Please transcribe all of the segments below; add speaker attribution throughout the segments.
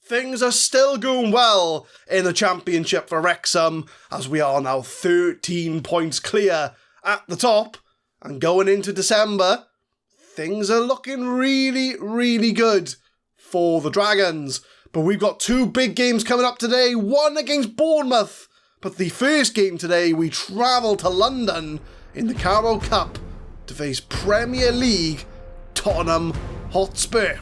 Speaker 1: Things are still going well in the Championship for Wrexham, as we are now 13 points clear at the top. And going into December, things are looking really, really good for the Dragons. But we've got two big games coming up today, one against Bournemouth. But the first game today, we travel to London in the Carabao Cup to face Premier League Tottenham Hotspur.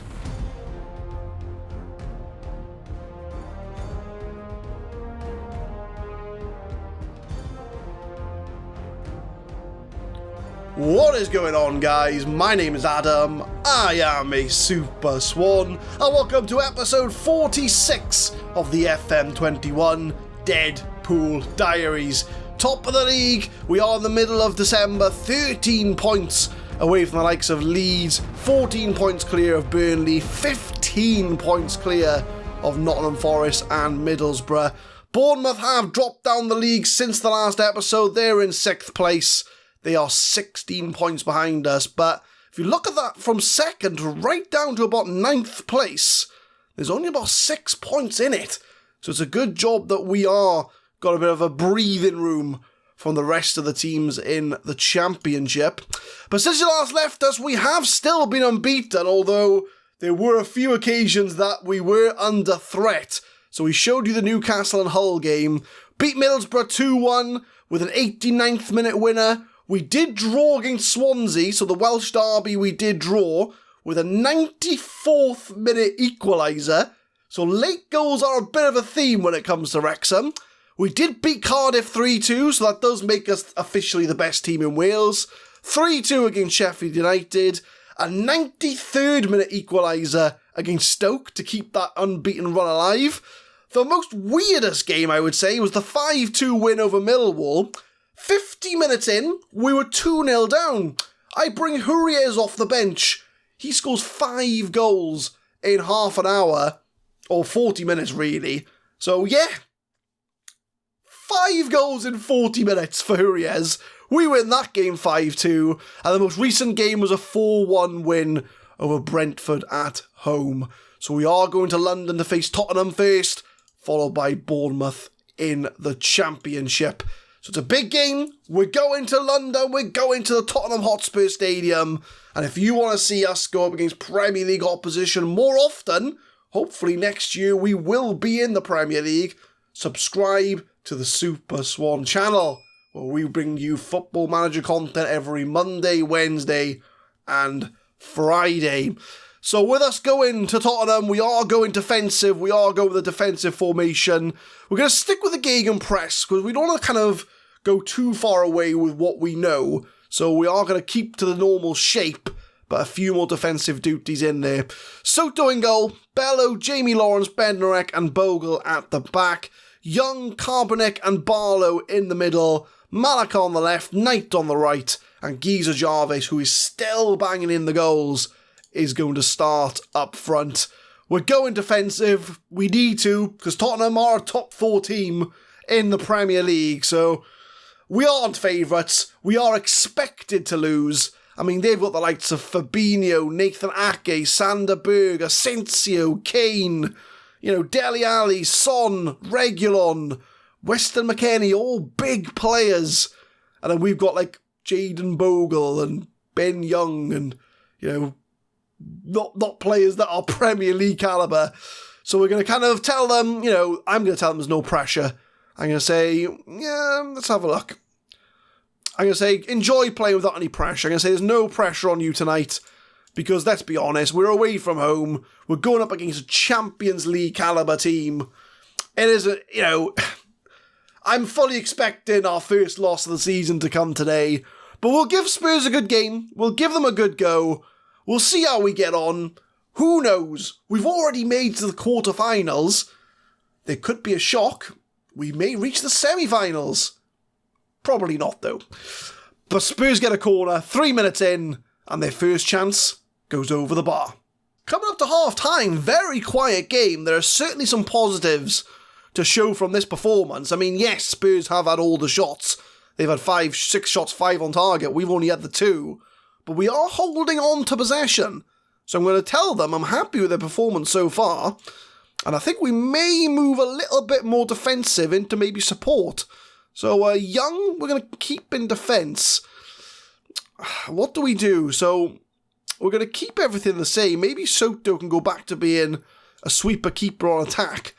Speaker 1: What is going on, guys? My name is Adam, I am a Super Swan, and welcome to episode 46 of the FM21 Deadpool Diaries. Top of the league, we are in the middle of December, 13 points away from the likes of Leeds, 14 points clear of Burnley, 15 points clear of Nottingham Forest and Middlesbrough. Bournemouth have dropped down the league since the last episode, they're in 6th place. They are 16 points behind us, but if you look at that from 2nd right down to about 9th place, there's only about 6 points in it. So it's a good job that we are got a bit of a breathing room from the rest of the teams in the Championship. But since you last left us, we have still been unbeaten, although there were a few occasions that we were under threat. So we showed you the Newcastle and Hull game, beat Middlesbrough 2-1 with an 89th minute winner. We did draw against Swansea, so the Welsh derby we did draw with a 94th minute equaliser. So late goals are a bit of a theme when it comes to Wrexham. We did beat Cardiff 3-2, so that does make us officially the best team in Wales. 3-2 against Sheffield United. A 93rd minute equaliser against Stoke to keep that unbeaten run alive. The most weirdest game, I would say, was the 5-2 win over Millwall. 50 minutes in, we were 2-0 down. I bring Hurriez off the bench. He scores 5 goals in half an hour, or 40 minutes really. So yeah, 5 goals in 40 minutes for Hurriez. We win that game 5-2, and the most recent game was a 4-1 win over Brentford at home. So we are going to London to face Tottenham first, followed by Bournemouth in the Championship. So it's a big game, we're going to London, we're going to the Tottenham Hotspur Stadium, and if you want to see us go up against Premier League opposition more often, hopefully next year we will be in the Premier League, subscribe to the Super Swan channel, where we bring you Football Manager content every Monday, Wednesday, and Friday. So with us going to Tottenham, we are going defensive, we are going with a defensive formation. We're going to stick with the gegenpress, because we don't want to kind of go too far away with what we know. So we are going to keep to the normal shape, but a few more defensive duties in there. Soto in goal, Bello, Jamie Lawrence, Bednarek and Bogle at the back. Young, Carbonek and Barlow in the middle. Malak on the left, Knight on the right, and Giza Jarvis, who is still banging in the goals, is going to start up front. We're going defensive. We need to, because Tottenham are a top 4 team in the Premier League, so we aren't favourites. We are expected to lose. I mean, they've got the likes of Fabinho, Nathan Ake, Sander Berg, Asensio, Kane, Dele Alli, Son, Reguilon, Weston McElhenney, all big players. And then we've got like Jayden Bogle and Ben Young and, not players that are Premier League calibre. So we're going to kind of tell them, I'm going to tell them there's no pressure. I'm going to say, yeah, let's have a look. I'm going to say, enjoy playing without any pressure. I'm going to say there's no pressure on you tonight. Because let's be honest, we're away from home. We're going up against a Champions League calibre team. It is, I'm fully expecting our first loss of the season to come today. But we'll give Spurs a good game. We'll give them a good go. We'll see how we get on. Who knows? We've already made to the quarterfinals. There could be a shock. We may reach the semi-finals. Probably not, though. But Spurs get a corner, 3 minutes in, and their first chance goes over the bar. Coming up to half-time, very quiet game. There are certainly some positives to show from this performance. I mean, yes, Spurs have had all the shots. They've had 6 shots, 5 on target. We've only had the 2. But we are holding on to possession. So I'm going to tell them I'm happy with their performance so far. And I think we may move a little bit more defensive into maybe support. So Young, we're going to keep in defence. What do we do? So we're going to keep everything the same. Maybe Soto can go back to being a sweeper keeper on attack.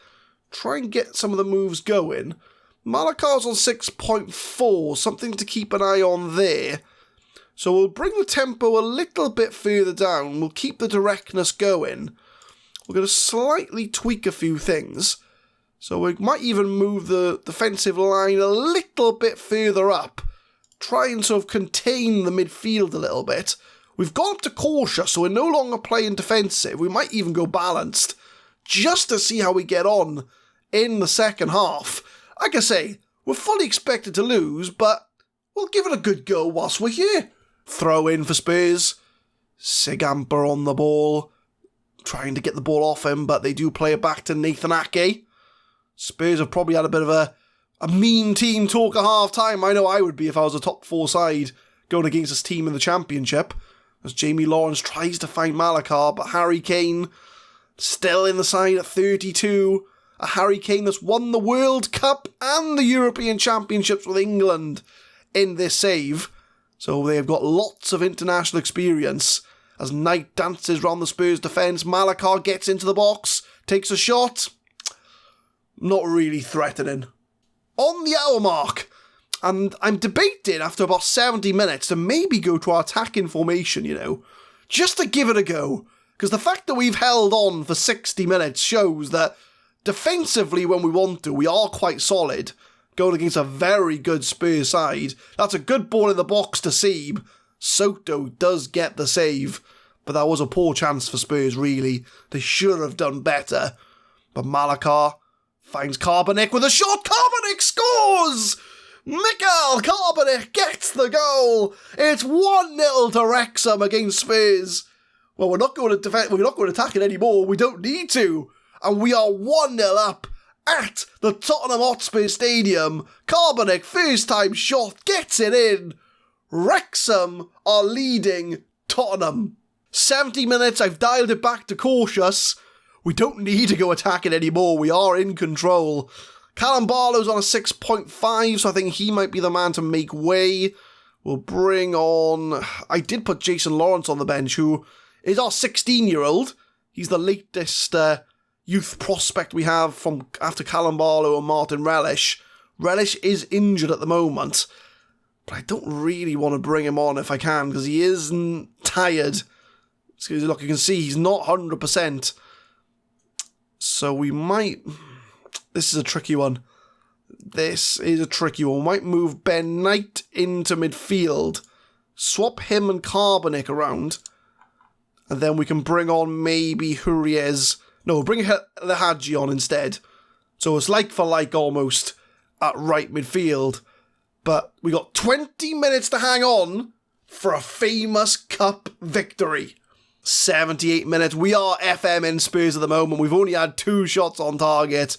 Speaker 1: Try and get some of the moves going. Malakar's on 6.4, something to keep an eye on there. So we'll bring the tempo a little bit further down. We'll keep the directness going. We're going to slightly tweak a few things. So we might even move the defensive line a little bit further up. Try and sort of contain the midfield a little bit. We've gone up to cautious, so we're no longer playing defensive. We might even go balanced, just to see how we get on in the second half. Like I say, we're fully expected to lose, but we'll give it a good go whilst we're here. Throw in for Spurs. Sigamper on the ball. Trying to get the ball off him, but they do play it back to Nathan Ake. Spurs have probably had a bit of a mean team talk at half-time. I know I would be if I was a top 4 side going against this team in the Championship. As Jamie Lawrence tries to find Malakar, but Harry Kane still in the side at 32. A Harry Kane that's won the World Cup and the European Championships with England in this save. So they've got lots of international experience. As Knight dances round the Spurs defence, Malakar gets into the box, takes a shot. Not really threatening. On the hour mark, and I'm debating after about 70 minutes to maybe go to our attacking formation, just to give it a go. Because the fact that we've held on for 60 minutes shows that defensively, when we want to, we are quite solid. Going against a very good Spurs side. That's a good ball in the box to Seeb. Soto does get the save, but that was a poor chance for Spurs, really. They should have done better. But Malakar finds Carabao with a shot. Carabao scores! Mikael Carabao gets the goal. It's 1-0 to Wrexham against Spurs. Well, we're not going to defend. We're not going to attack it anymore. We don't need to. And we are 1-0 up at the Tottenham Hotspur Stadium. Carabao, first time shot, gets it in. Wrexham are leading Tottenham. 70 minutes, I've dialed it back to cautious. We don't need to go attacking anymore. We are in control. Callum Barlow's on a 6.5, so I think he might be the man to make way. We'll bring on... I did put Jason Lawrence on the bench, who is our 16-year-old. He's the latest youth prospect we have from after Callum Barlow and Martin Relish. Relish is injured at the moment, but I don't really want to bring him on if I can, because he is tired. Look, you can see he's not 100%. So we might... This is a tricky one. We might move Ben Knight into midfield, swap him and Carabao around, and then we can bring on maybe Hurriez. No, bring the Hadji on instead. So it's like for like almost at right midfield. But we got 20 minutes to hang on for a famous cup victory. 78 minutes. We are FM in Spurs at the moment. We've only had 2 shots on target.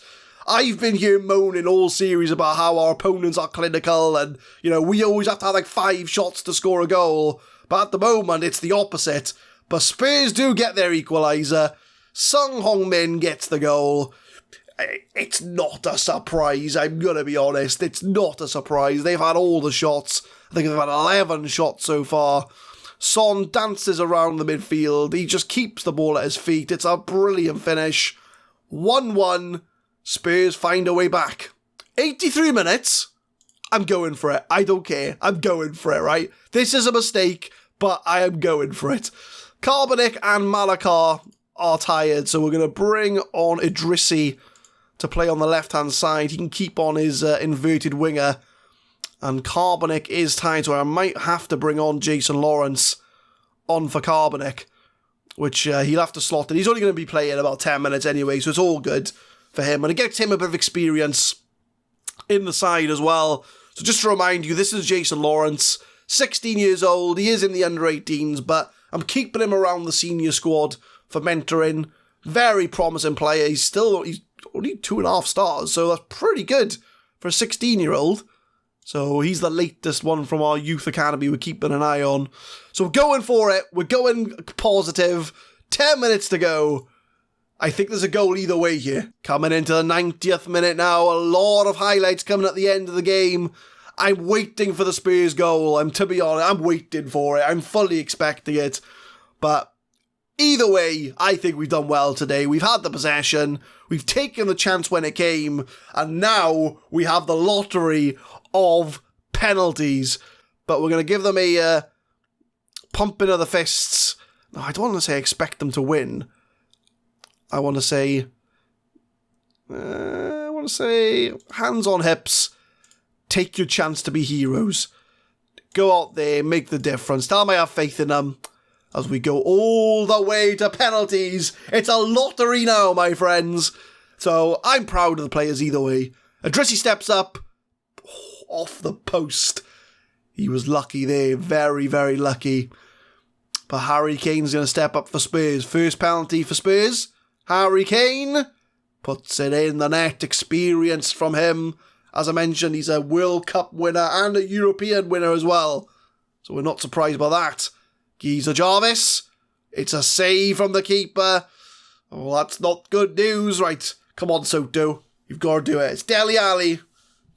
Speaker 1: I've been here moaning all series about how our opponents are clinical and, we always have to have 5 shots to score a goal. But at the moment, it's the opposite. But Spurs do get their equaliser. Sung Hong Min gets the goal. It's not a surprise, I'm going to be honest. It's not a surprise. They've had all the shots. I think they've had 11 shots so far. Son dances around the midfield. He just keeps the ball at his feet. It's a brilliant finish. 1-1. Spurs find a way back. 83 minutes. I'm going for it. I don't care. I'm going for it, right? This is a mistake, but I am going for it. Carabao and Malakar are tired, so we're going to bring on Idrissi to play on the left-hand side. He can keep on his inverted winger. And Carabao is tired, so I might have to bring on Jason Lawrence on for Carabao, which he'll have to slot in. He's only going to be playing about 10 minutes anyway, so it's all good for him. And it gets him a bit of experience in the side as well. So just to remind you, this is Jason Lawrence, 16 years old. He is in the under-18s, but I'm keeping him around the senior squad for mentoring. Very promising player. He's only 2.5 stars, so that's pretty good for a 16-year-old. So he's the latest one from our youth academy we're keeping an eye on. So we're going for it. We're going positive. 10 minutes to go. I think there's a goal either way here. Coming into the 90th minute now, a lot of highlights coming at the end of the game. I'm waiting for the Spurs goal. To be honest, I'm waiting for it. I'm fully expecting it. But either way, I think we've done well today. We've had the possession. We've taken the chance when it came. And now we have the lottery of penalties. But we're going to give them a pumping of the fists. No, I don't want to say expect them to win. I want to say hands on hips. Take your chance to be heroes. Go out there, make the difference. Tell them I have faith in them as we go all the way to penalties. It's a lottery now, my friends. So I'm proud of the players either way. Adrissi steps up. Off the post. He was lucky there. Very, very lucky. But Harry Kane's going to step up for Spurs. First penalty for Spurs. Harry Kane puts it in the net. Experience from him. As I mentioned, he's a World Cup winner and a European winner as well. So we're not surprised by that. Geezer Jarvis. It's a save from the keeper. Oh, that's not good news. Right, come on, Soto. You've got to do it. It's Dele Alli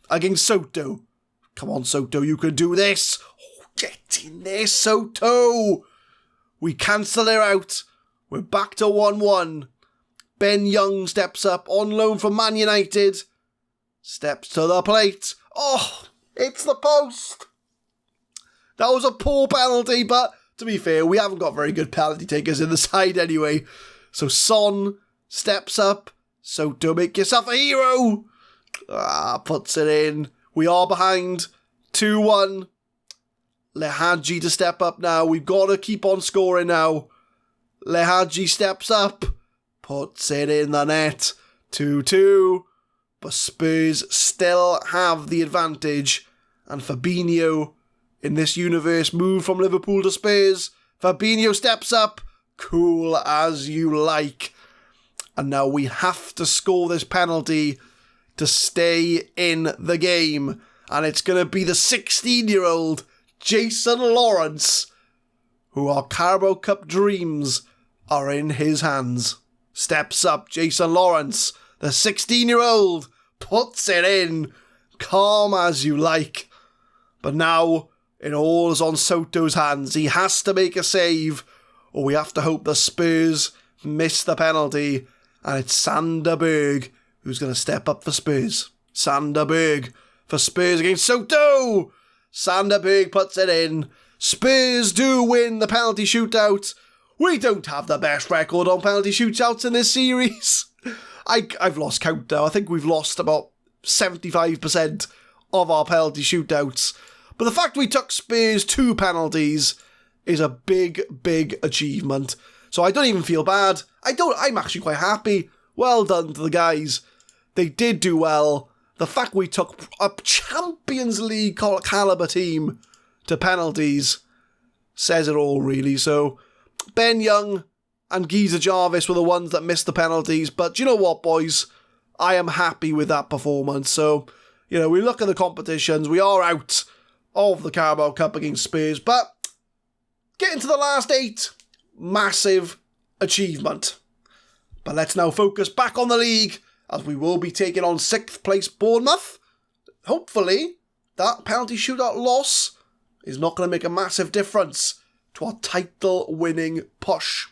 Speaker 1: against Soto. Come on, Soto, you can do this. Oh, get in there, Soto. We cancel it out. We're back to 1-1. Ben Young steps up on loan from Man United. Steps to the plate. Oh, it's the post. That was a poor penalty, but to be fair, we haven't got very good penalty takers in the side anyway. So Son steps up. Soto, make yourself a hero. Puts it in. We are behind 2-1. Lehaji to step up now. We've got to keep on scoring now. Lehaji steps up. Puts it in the net. 2-2. But Spurs still have the advantage. And Fabinho, in this universe, moved from Liverpool to Spurs. Fabinho steps up. Cool as you like. And now we have to score this penalty to stay in the game. And it's going to be the 16-year-old Jason Lawrence, who our Carabao Cup dreams are in his hands. Steps up, Jason Lawrence, the 16-year-old, puts it in, calm as you like. But now, it all is on Soto's hands. He has to make a save, or we have to hope the Spurs miss the penalty. And it's Sander Berg who's going to step up for Spurs. Sander Berg for Spurs against Soto. Sander Berg puts it in. Spurs do win the penalty shootout. We don't have the best record on penalty shootouts in this series. I've lost count now. I think we've lost about 75% of our penalty shootouts. But the fact we took Spurs 2 penalties is a big, big achievement. So I don't even feel bad. I'm actually quite happy. Well done to the guys. They did do well. The fact we took a Champions League caliber team to penalties says it all, really. So Ben Young and Geezer Jarvis were the ones that missed the penalties. But do you know what, boys? I am happy with that performance. So, we look at the competitions. We are out of the Carabao Cup against Spurs. But getting to the last 8, massive achievement. But let's now focus back on the league, as we will be taking on 6th place Bournemouth. Hopefully, that penalty shootout loss is not going to make a massive difference to our title-winning push.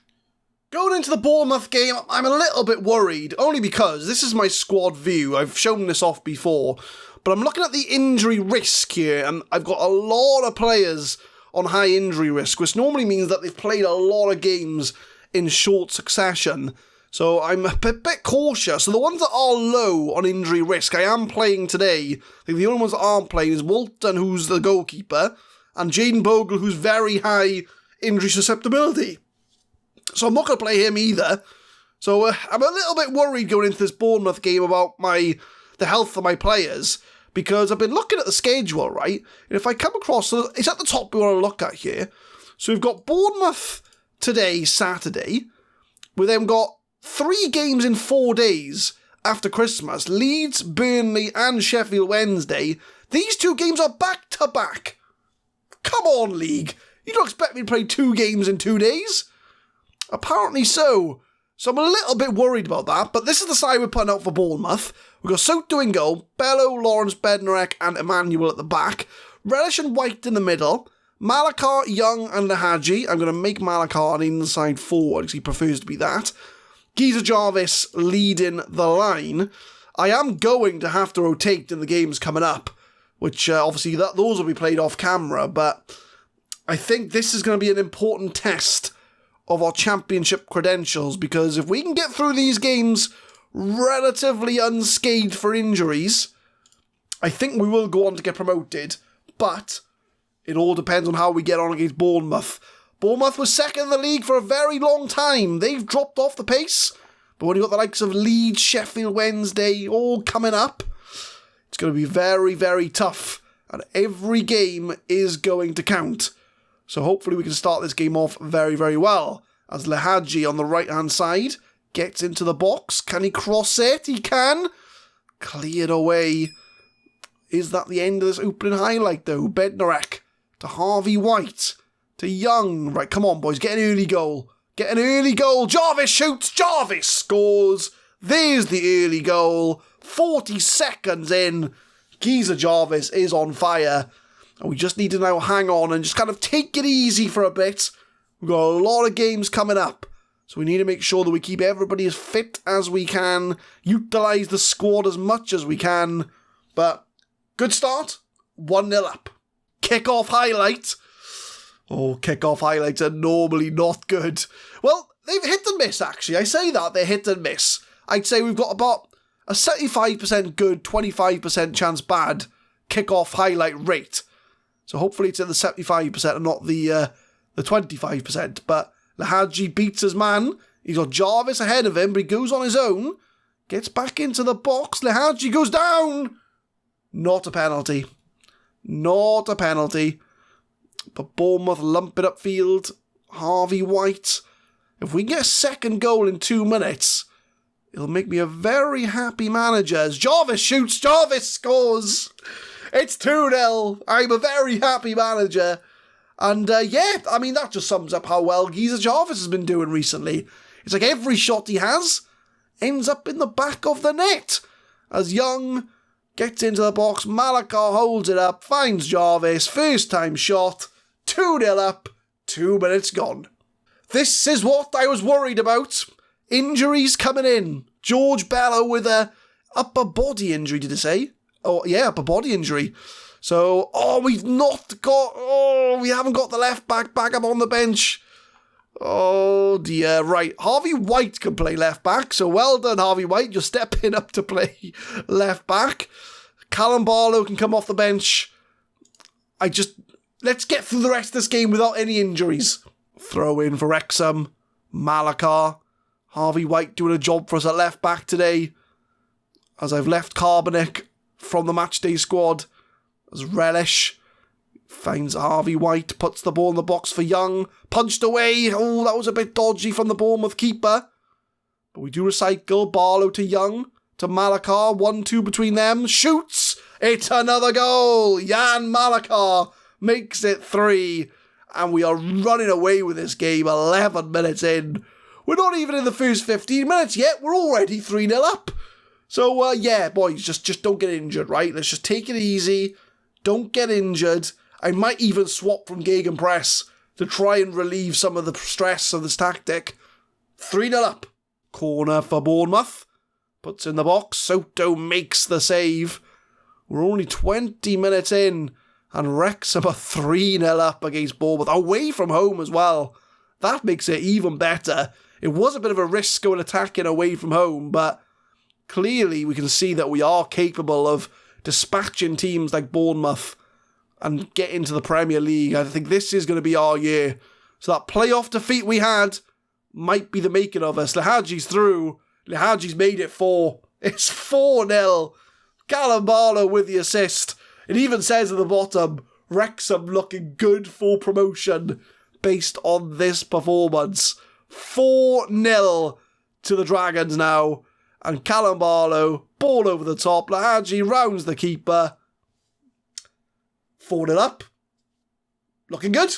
Speaker 1: Going into the Bournemouth game, I'm a little bit worried, only because this is my squad view. I've shown this off before, but I'm looking at the injury risk here, and I've got a lot of players on high injury risk, which normally means that they've played a lot of games in short succession. So I'm a bit cautious. So the ones that are low on injury risk, I am playing today. I think the only ones that aren't playing is Walton, who's the goalkeeper, and Jaden Bogle, who's very high injury susceptibility. So I'm not going to play him either. So I'm a little bit worried going into this Bournemouth game about the health of my players, because I've been looking at the schedule, right? And if I come across, it's at the top we want to look at here. So we've got Bournemouth today, Saturday. We've then got 3 games in 4 days after Christmas. Leeds, Burnley and Sheffield Wednesday. These 2 games are back-to-back. Come on, league. You don't expect me to play 2 games in 2 days? Apparently so. So I'm a little bit worried about that, but this is the side we're putting out for Bournemouth. We've got Soto in goal, Bello, Lawrence, Bednarek and Emmanuel at the back, Relish and White in the middle, Malakar, Young and Lahaji. I'm going to make Malakar an inside forward because he prefers to be that. Giza Jarvis leading the line. I am going to have to rotate in the games coming up, which obviously those will be played off camera, but I think this is going to be an important test of our championship credentials, because if we can get through these games relatively unscathed for injuries, I think we will go on to get promoted, but it all depends on how we get on against Bournemouth. Bournemouth was second in the league for a very long time. They've dropped off the pace, but when you've got the likes of Leeds, Sheffield Wednesday all coming up, it's going to be very, very tough, and every game is going to count. So hopefully we can start this game off very, very well. As Lahaji on the right-hand side gets into the box. Can he cross it? He can. Cleared away. Is that the end of this opening highlight, though? Bednarek to Harvey White to Young. Right, come on, boys. Get an early goal. Get an early goal. Jarvis shoots. Jarvis scores. There's the early goal. 40 seconds in. Giza Jarvis is on fire. And we just need to now hang on and just kind of take it easy for a bit. We've got a lot of games coming up. So we need to make sure that we keep everybody as fit as we can. Utilise the squad as much as we can. But good start. 1-0 up. Kick-off highlight. Oh, kick-off highlights are normally not good. Well, they've hit and miss, actually. I say that, they're hit and miss. I'd say we've got about a 75% good, 25% chance bad kick-off highlight rate. So hopefully it's in the 75% and not the 25%. But Lahaji beats his man. He's got Jarvis ahead of him, but he goes on his own. Gets back into the box. Lahaji goes down. Not a penalty. Not a penalty. But Bournemouth lump it upfield. Harvey White. If we get a second goal in 2 minutes, it'll make me a very happy manager. As Jarvis shoots, Jarvis scores. It's 2-0. I'm a very happy manager. And yeah, I mean, that just sums up how well Giza Jarvis has been doing recently. It's like every shot he has ends up in the back of the net. As Young gets into the box, Malakar holds it up, finds Jarvis, first time shot, 2-0 up, 2 minutes gone. This is what I was worried about. Injuries coming in. George Bello with a upper body injury, did I say? Oh, yeah, upper body injury. So, we haven't got the left back up on the bench. Oh dear, right. Harvey White can play left back, so well done, Harvey White. You're stepping up to play left back. Callum Barlow can come off the bench. Let's get through the rest of this game without any injuries. Throw in for Wrexham. Malakar. Harvey White doing a job for us at left back today. As I've left Carbonek from the matchday squad. As Relish finds Harvey White, puts the ball in the box for Young, punched away. Oh, that was a bit dodgy from the Bournemouth keeper. But we do recycle. Barlow to Young, to Malakar, 1-2 between them, shoots. It's another goal. Jan Malakar makes it 3. And we are running away with this game 11 minutes in. We're not even in the first 15 minutes yet. We're already 3-0 up. So, yeah, boys, just don't get injured, right? Let's just take it easy. Don't get injured. I might even swap from gegenpress to try and relieve some of the stress of this tactic. 3-0 up. Corner for Bournemouth. Puts in the box. Soto makes the save. We're only 20 minutes in. And Wrexham are 3-0 up against Bournemouth. Away from home as well. That makes it even better. It was a bit of a risk going attacking away from home, but clearly we can see that we are capable of dispatching teams like Bournemouth and get into the Premier League. I think this is going to be our year. So that playoff defeat we had might be the making of us. Lahaji's through. Lahaji's made it 4. It's 4-0. Callum Barlow with the assist. It even says at the bottom, Wrexham looking good for promotion based on this performance. 4-0 to the Dragons now. And Callum Barlow, ball over the top. Lahaji rounds the keeper. 4-0 up. Looking good.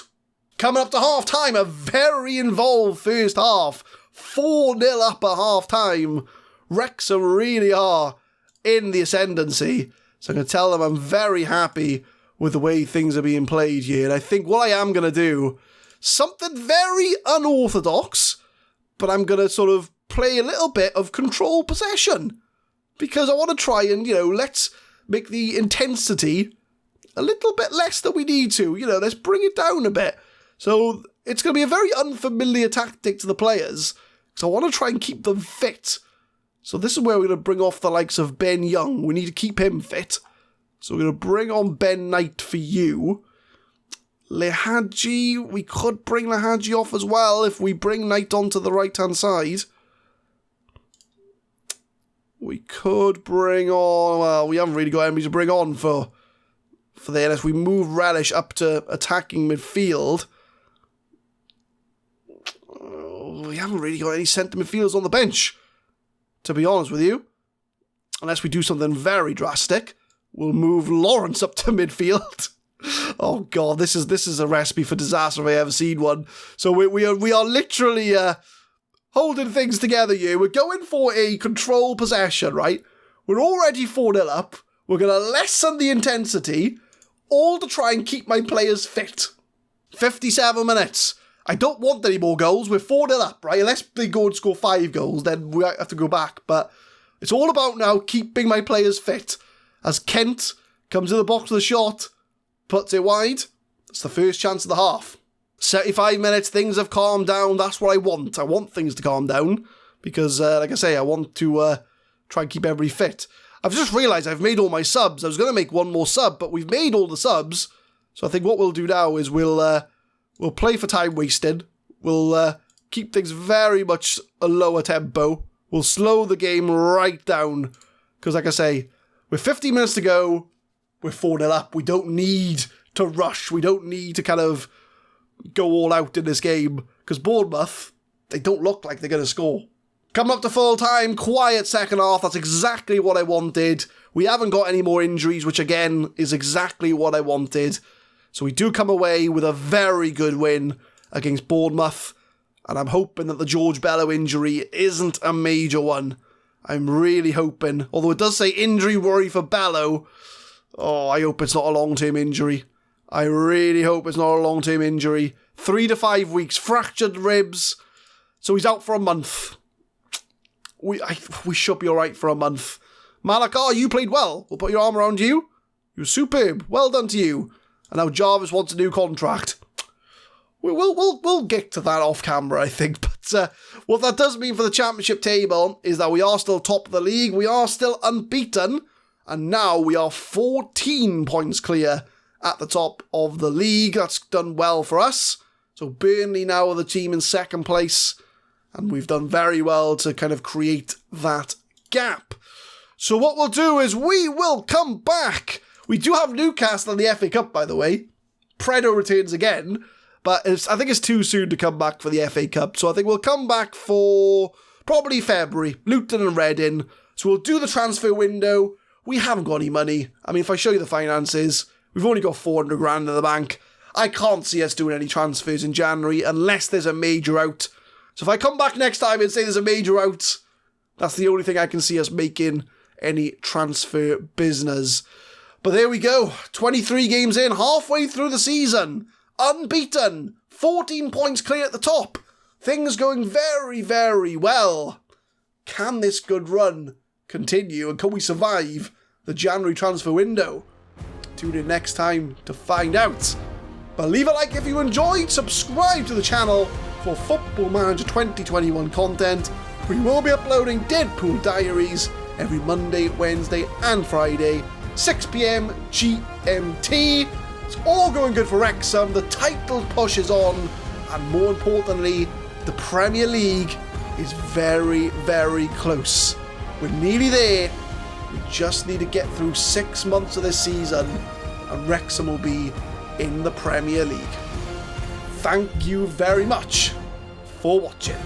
Speaker 1: Coming up to half-time, a very involved first half. 4-0 up at half-time. Wrexham really are in the ascendancy. So I'm going to tell them I'm very happy with the way things are being played here. And I think what I am going to do, something very unorthodox, but I'm going to sort of play a little bit of control possession. Because I want to try and, let's make the intensity a little bit less than we need to. Let's bring it down a bit. So it's going to be a very unfamiliar tactic to the players. So I want to try and keep them fit. So this is where we're going to bring off the likes of Ben Young. We need to keep him fit. So we're going to bring on Ben Knight for you. Lehaji, we could bring Lehaji off as well if we bring Knight onto the right-hand side. We could bring on... Well, we haven't really got anybody to bring on for there unless we move Relish up to attacking midfield. We haven't really got any centre midfielders on the bench, to be honest with you. Unless we do something very drastic. We'll move Lawrence up to midfield. Oh God, this is a recipe for disaster if I ever seen one. So we are literally holding things together here. We're going for a control possession, right? We're already 4-0 up. We're going to lessen the intensity, all to try and keep my players fit. 57 minutes. I don't want any more goals. We're 4-0 up, right? Unless they go and score 5 goals, then we have to go back. But it's all about now keeping my players fit. As Kent comes in the box with a shot, puts it wide. It's the first chance of the half. 75 minutes, things have calmed down. That's what I want. I want things to calm down because, like I say, I want to try and keep everybody fit. I've just realised I've made all my subs. I was going to make one more sub, but we've made all the subs. So I think what we'll do now is we'll play for time wasted. We'll keep things very much a lower tempo. We'll slow the game right down because, like I say, with 50 minutes to go, we're 4-0 up. We don't need to rush. We don't need to kind of go all out in this game. Because Bournemouth, they don't look like they're going to score. Coming up to full time, quiet second half. That's exactly what I wanted. We haven't got any more injuries, which again is exactly what I wanted. So we do come away with a very good win against Bournemouth. And I'm hoping that the George Bello injury isn't a major one. I'm really hoping, although it does say injury worry for Bello. Oh, I hope it's not a long-term injury. I really hope it's not a long-term injury. 3 to 5 weeks, fractured ribs. So he's out for a month. We should be alright for a month. Malakar, you played well. We'll put your arm around you. You're superb. Well done to you. And now Jarvis wants a new contract. We'll get to that off camera, I think. But what that does mean for the championship table is that we are still top of the league. We are still unbeaten. And now we are 14 points clear at the top of the league. That's done well for us. So Burnley now are the team in second place. And we've done very well to kind of create that gap. So what we'll do is we will come back. We do have Newcastle in the FA Cup, by the way. Predo returns again. But I think it's too soon to come back for the FA Cup. So I think we'll come back for probably February. Luton and Reading. So we'll do the transfer window. We haven't got any money. I mean, if I show you the finances, we've only got 400 grand in the bank. I can't see us doing any transfers in January unless there's a major out. So if I come back next time and say there's a major out, that's the only thing I can see us making any transfer business. But there we go. 23 games in, halfway through the season. Unbeaten. 14 points clear at the top. Things going very, very well. Can this good run continue and can we survive the January transfer window? Tune in next time to find out. But leave a like if you enjoyed, subscribe to the channel for Football Manager 2021 content. We will be uploading Deadpool Diaries every Monday, Wednesday and Friday, 6 PM GMT. It's all going good for Wrexham, the title push is on, and more importantly, the Premier League is very, very close. We're nearly there. We just need to get through 6 months of this season and Wrexham will be in the Premier League. Thank you very much for watching.